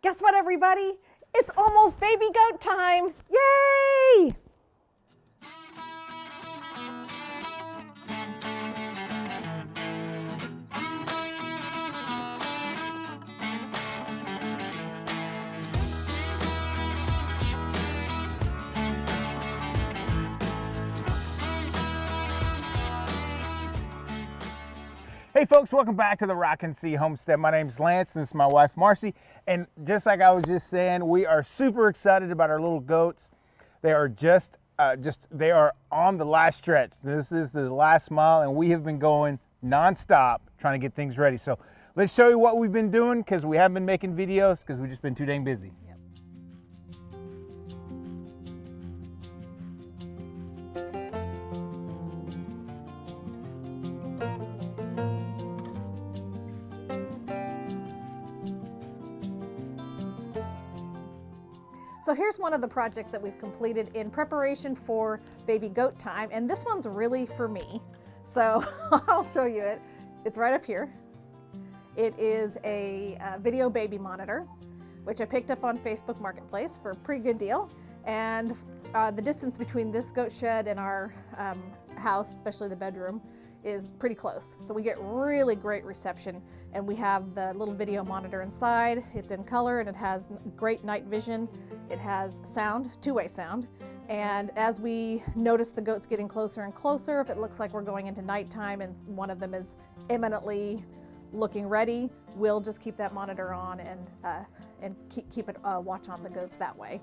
Guess what, everybody? It's almost baby goat time. Yay! Hey folks, welcome back to the Rocking C Homestead. My name's Lance and this is my wife Marcy. And just like I was just saying, we are super excited about our little goats. They are they are on the last stretch. This is the last mile and we have been going nonstop trying to get things ready. So let's show you what we've been doing because we haven't been making videos because we've just been too dang busy. So here's one of the projects that we've completed in preparation for baby goat time, and this one's really for me. So I'll show you it. It's right up here. It is a video baby monitor, which I picked up on Facebook Marketplace for a pretty good deal. And the distance between this goat shed and our house, especially the bedroom, is pretty close. So we get really great reception, and we have the little video monitor inside. It's in color and it has great night vision. It has sound, two-way sound. And as we notice the goats getting closer and closer, if it looks like we're going into nighttime and one of them is imminently looking ready, we'll just keep that monitor on and keep it watch on the goats that way.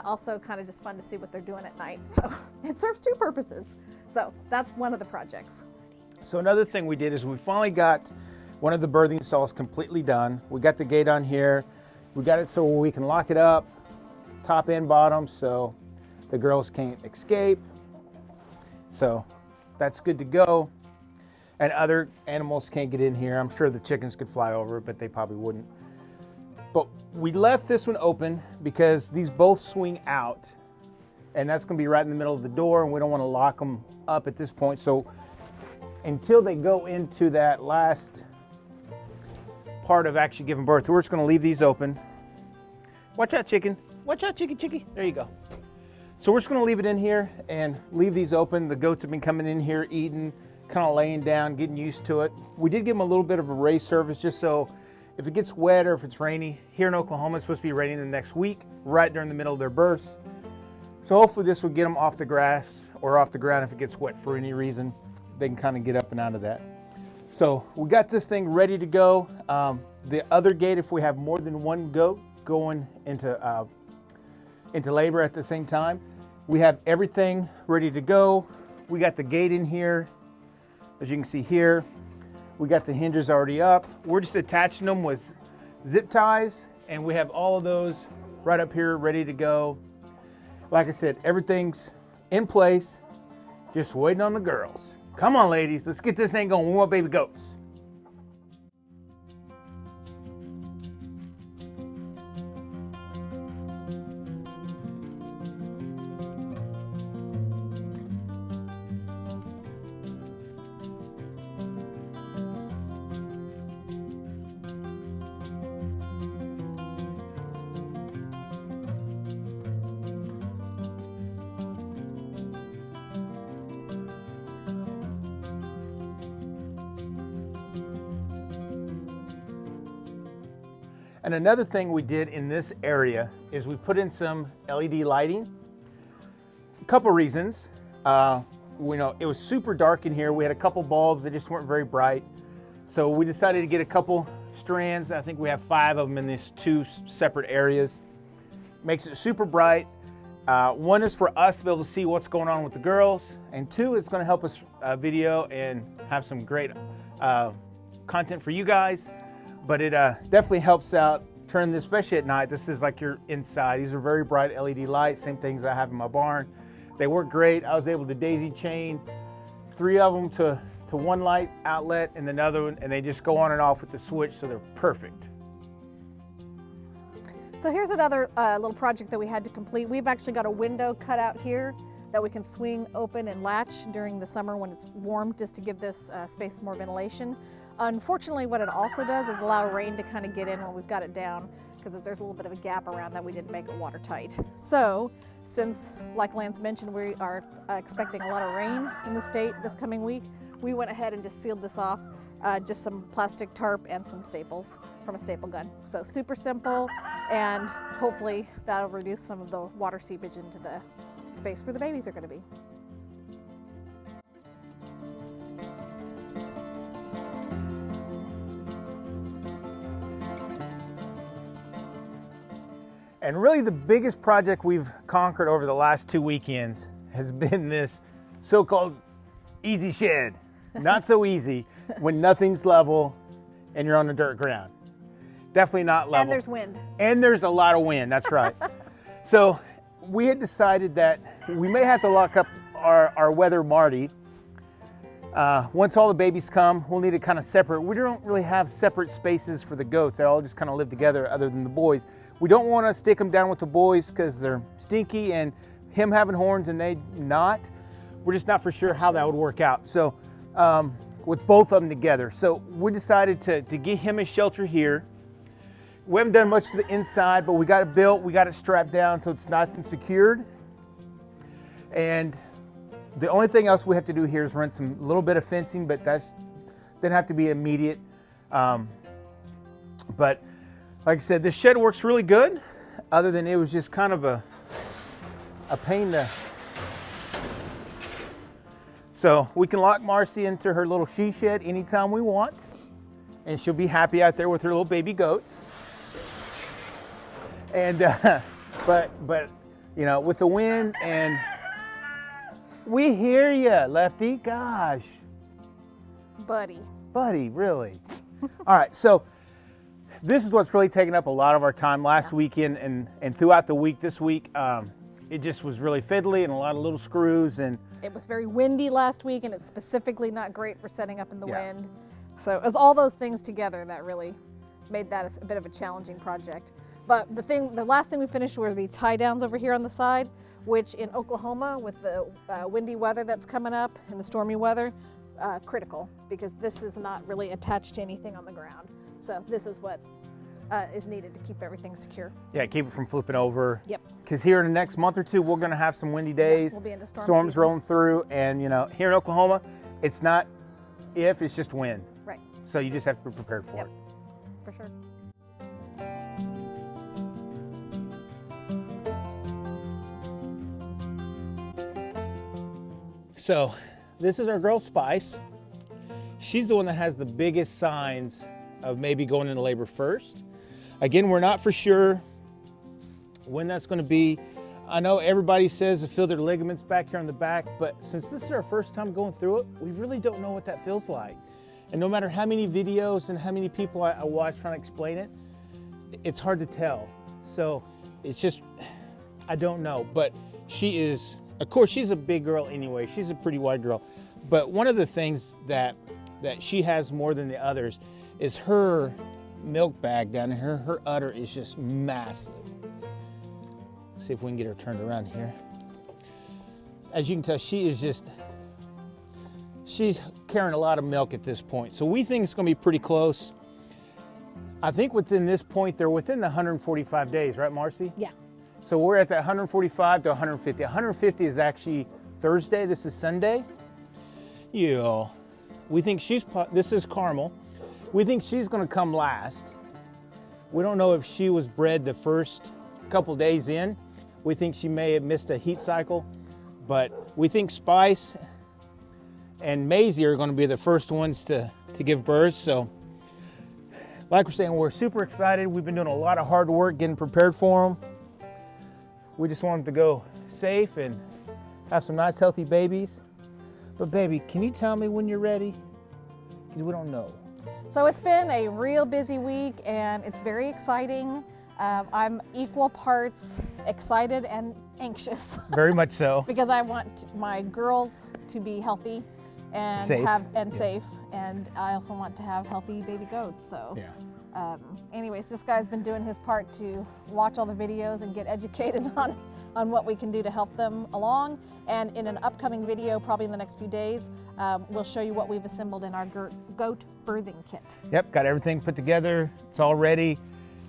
Also kind of just fun to see what they're doing at night. So it serves two purposes. So that's one of the projects. So another thing we did is we finally got one of the birthing stalls completely done. We got the gate on here. We got it so we can lock it up, top and bottom, so the girls can't escape. So that's good to go. And other animals can't get in here. I'm sure the chickens could fly over, but they probably wouldn't. But we left this one open because these both swing out, and that's gonna be right in the middle of the door, and we don't wanna lock them up at this point. So until they go into that last part of actually giving birth, we're just gonna leave these open. Watch out, chicken. Watch out, chickie. There you go. So we're just gonna leave it in here and leave these open. The goats have been coming in here, eating, kind of laying down, getting used to it. We did give them a little bit of a raised surface just so if it gets wet or if it's rainy. Here in Oklahoma, it's supposed to be raining the next week, right during the middle of their births. So hopefully this will get them off the grass or off the ground if it gets wet for any reason. They can kind of get up and out of that. So we got this thing ready to go. The other gate, if we have more than one goat going into labor at the same time, we have everything ready to go. We got the gate in here, as you can see here. We got the hinges already up. We're just attaching them with zip ties, and we have all of those right up here ready to go. Like I said, everything's in place, just waiting on the girls. Come on, ladies, let's get this thing going. We want baby goats. And another thing we did in this area is we put in some LED lighting. A couple reasons. We know it was super dark in here. We had a couple bulbs that just weren't very bright. So we decided to get a couple strands. I think we have 5 of them in these 2 separate areas. Makes it super bright. One is for us to be able to see what's going on with the girls. And 2, it's gonna help us video and have some great content for you guys. But it definitely helps out turn this, especially at night. This is like you're inside. These are very bright LED lights, same things I have in my barn. They work great. I was able to daisy chain 3 of them to one light outlet and another one, and they just go on and off with the switch, so they're perfect. So here's another little project that we had to complete. We've actually got a window cut out here that we can swing open and latch during the summer when it's warm, just to give this space more ventilation. Unfortunately, what it also does is allow rain to kind of get in when we've got it down. because there's a little bit of a gap around that we didn't make it watertight. So since, like Lance mentioned, we are expecting a lot of rain in the state this coming week, we went ahead and just sealed this off, just some plastic tarp and some staples from a staple gun. So super simple, and hopefully that'll reduce some of the water seepage into the space where the babies are going to be. And really the biggest project we've conquered over the last 2 weekends has been this so-called easy shed. Not so easy when nothing's level and you're on the dirt ground. Definitely not level. And there's wind. And there's a lot of wind, that's right. So we had decided that we may have to lock up our weather Marty. Once all the babies come, we'll need to kind of separate. We don't really have separate spaces for the goats. They all just kind of live together other than the boys. We don't want to stick them down with the boys because they're stinky and him having horns and they not. We're just not for sure how that would work out. So with both of them together. So we decided to get him a shelter here. We haven't done much to the inside, but we got it built. We got it strapped down so it's nice and secured. And the only thing else we have to do here is run some little bit of fencing, but that doesn't have to be immediate. But like I said, this shed works really good, other than it was just kind of a pain to... So we can lock Marcy into her little she shed anytime we want, and she'll be happy out there with her little baby goats. And but you know, with the wind, and we hear you, Lefty. Gosh, buddy, really. All right, so this is what's really taken up a lot of our time last weekend and throughout the week this week. It just was really fiddly and a lot of little screws, and it was very windy last week, and it's specifically not great for setting up in the wind. So it was all those things together that really made that a bit of a challenging project. But the last thing we finished were the tie downs over here on the side, which in Oklahoma with the windy weather that's coming up and the stormy weather, critical, because this is not really attached to anything on the ground. So this is what is needed to keep everything secure. Yeah, keep it from flipping over. Yep. Because here in the next month or two, we're going to have some windy days. We'll be into storms rolling through, and you know, here in Oklahoma, it's not if, it's just when. Right. So you just have to be prepared for it. For sure. So this is our girl Spice. She's the one that has the biggest signs of maybe going into labor first. Again, we're not for sure when that's going to be. I know everybody says to feel their ligaments back here on the back, but since this is our first time going through it, we really don't know what that feels like. And no matter how many videos and how many people I watch trying to explain it, it's hard to tell. So it's just, I don't know. But she is, of course, she's a big girl anyway. She's a pretty wide girl. But one of the things that she has more than the others is her milk bag down here. Her udder is just massive. Let's see if we can get her turned around here. As you can tell, she's carrying a lot of milk at this point. So we think it's going to be pretty close. I think within this point, they're within the 145 days, right, Marcy? Yeah. So we're at that 145 to 150. 150 is actually Thursday. This is Sunday. Yeah. We think this is Carmel. We think she's going to come last. We don't know if she was bred the first couple days in. We think she may have missed a heat cycle, but we think Spice and Maisie are going to be the first ones to give birth. So like we're saying, we're super excited. We've been doing a lot of hard work getting prepared for them. We just want them to go safe and have some nice healthy babies. But baby, can you tell me when you're ready? Because we don't know. So it's been a real busy week, and it's very exciting. I'm equal parts excited and anxious. Very much so. Because I want my girls to be healthy and safe, and I also want to have healthy baby goats. So yeah. Anyways, this guy's been doing his part to watch all the videos and get educated on what we can do to help them along. And in an upcoming video, probably in the next few days, we'll show you what we've assembled in our goat birthing kit. Yep, got everything put together. It's all ready.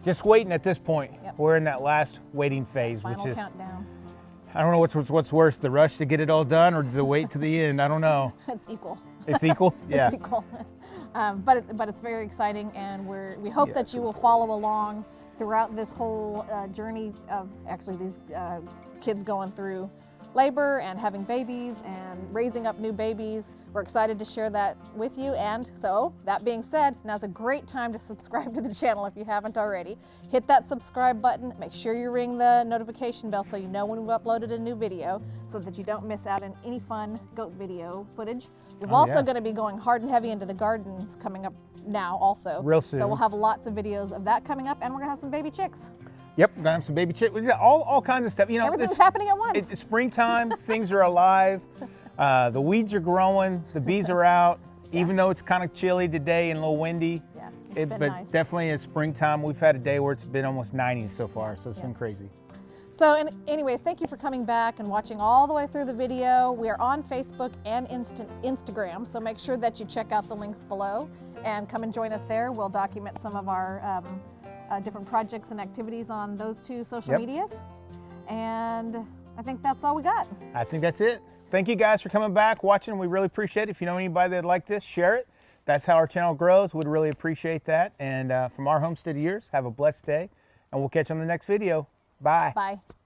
just waiting at this point. Yep. We're in that last waiting phase, Final which is, countdown. I don't know what's worse, the rush to get it all done or the wait to the end. I don't know. It's equal. It's equal? Yeah. It's equal. But it's very exciting, and we hope that you will follow along throughout this whole journey of actually these kids going through labor and having babies and raising up new babies. We're excited to share that with you. And so that being said, now's a great time to subscribe to the channel if you haven't already. Hit that subscribe button. Make sure you ring the notification bell so you know when we've uploaded a new video so that you don't miss out on any fun goat video footage. We're also going to be going hard and heavy into the gardens coming up now also. Real soon. So we'll have lots of videos of that coming up, and we're going to have some baby chicks. Yep, we're gonna have some baby chicks. All kinds of stuff. You know, everything's happening at once. It's springtime. Things are alive. The weeds are growing. The bees are out. Even though it's kind of chilly today and a little windy. Yeah, But nice. definitely it's springtime. We've had a day where it's been almost 90 so far, so it's been crazy. So anyways, thank you for coming back and watching all the way through the video. We are on Facebook and Instagram, so make sure that you check out the links below and come and join us there. We'll document some of our different projects and activities on those two social medias. And I think that's all we got. I think that's it. Thank you guys for coming back, watching. We really appreciate it. If you know anybody that'd like this, share it. That's how our channel grows. We'd really appreciate that. And from our homestead years, have a blessed day, and we'll catch you on the next video. Bye. Bye.